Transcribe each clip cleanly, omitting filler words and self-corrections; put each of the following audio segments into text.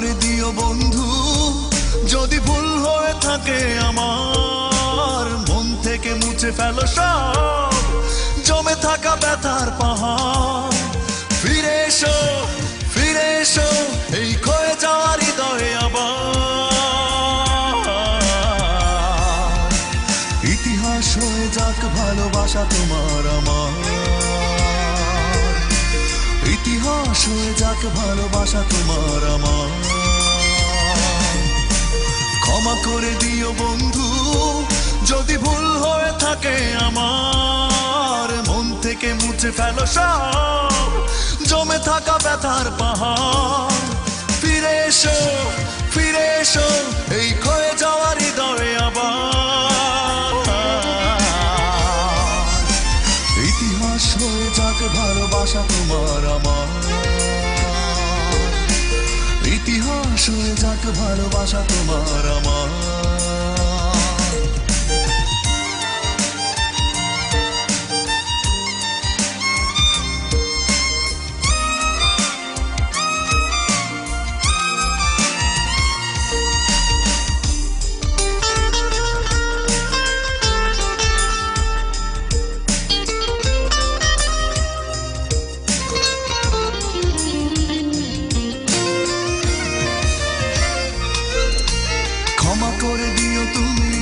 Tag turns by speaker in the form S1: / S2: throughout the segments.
S1: করে দিও বন্ধু যদি ভুল হয়ে থাকে আমার, মন থেকে মুছে ফেলো সব জমে থাকা ব্যথার পাহাড়। ফিরে এসো, ফিরে এসো এই ক্ষয়ে যাওয়ার হৃদয়ে আবার। ইতিহাস হয়ে যাক ভালোবাসা তোমার আমার, ইতিহাস হয়ে যাক ভালোবাসা তোমার আমার। ক্ষমা করে দিও বন্ধু যদি ভুল হয়ে থাকে আমার, মন থেকে মুছে ফেলো সব জমে থাকা ব্যথার পাহাড়। ফিরে এসো, ফিরে এসো এই ক্ষয়ে যাওয়ার হৃদয়ে আবার। ইতিহাস হয়ে যাক ভালোবাসা তোমার আমার, ইতিহাস হয়ে যাক ভালোবাসা তোমার আমার। ক্ষমা করে দিও তুমি,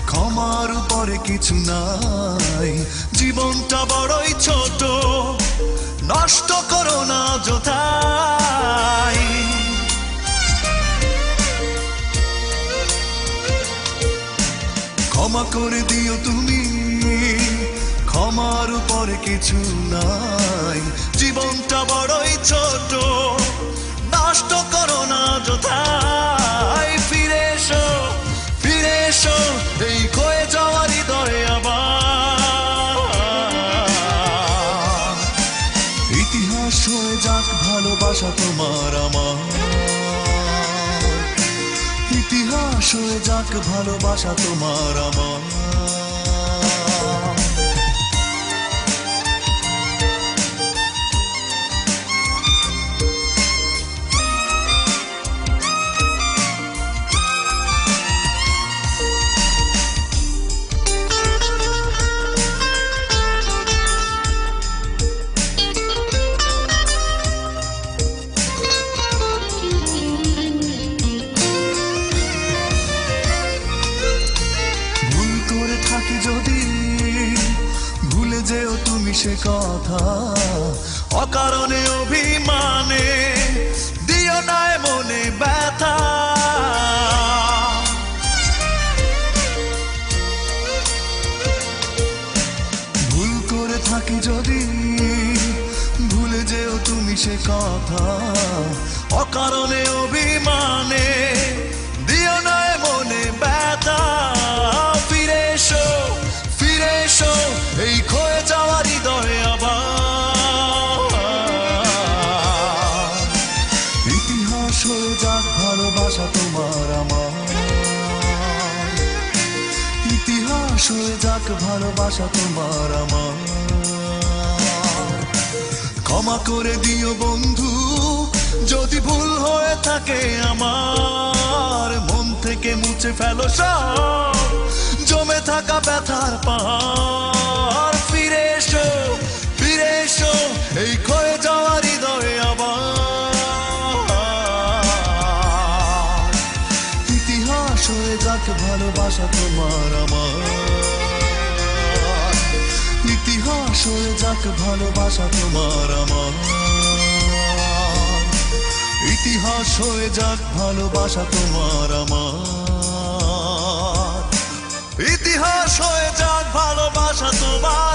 S1: ক্ষমার উপরে কিছু নাই, জীবনটা বড়ই ছোট নষ্ট করো না যথাই। ক্ষমা করে দিও তুমি, ক্ষমার উপরে কিছু নাই, জীবনটা বড়ই ছোট নষ্ট করো না যথাই। ফিরে এসো, ফিরে এসো এই ক্ষয়ে যাওয়ার হৃদয়ে আবার। ইতিহাস হয়ে যাক ভালোবাসা তোমার আমার, ইতিহাস হয়ে যাক ভালোবাসা তোমার আমার। যদি ভুলে যেও তুমি সে কথা, অকারণে অভিমানে দিও না মনে ব্যথা। ভুল করে থাকি যদি ভুলে যেও তুমি সে কথা, অকারণে অভিমানে দিও না মনে ব্যথা। ফিরে এসো, ফিরে এসো এই ক্ষয়ে যাওয়ার হৃদয়ে আবার। ইতিহাস হয়ে যাক ভালোবাসা তোমার আমার, ইতিহাস হয়ে যাক ভালোবাসা তোমার আমার। ক্ষমা করে দিও বন্ধু যদি ভুল হয়ে থাকে আমার, মন থেকে মুছে ফেলো সব জমে থাকা ব্যথার পাহাড়। ফিরে এসো, ফিরে এসো এই ক্ষয়ে যাওয়ার হৃদয়ে আবার। ইতিহাস হয়ে যাক ভালোবাসা তোমার আমার, ইতিহাস হয়ে যাক ভালোবাসা তোমার আমার। ইতিহাস হয়ে যাক ভালোবাসা তোমার আমার, ইতিহাস হয়ে যাক ভালোবাসা তোমার।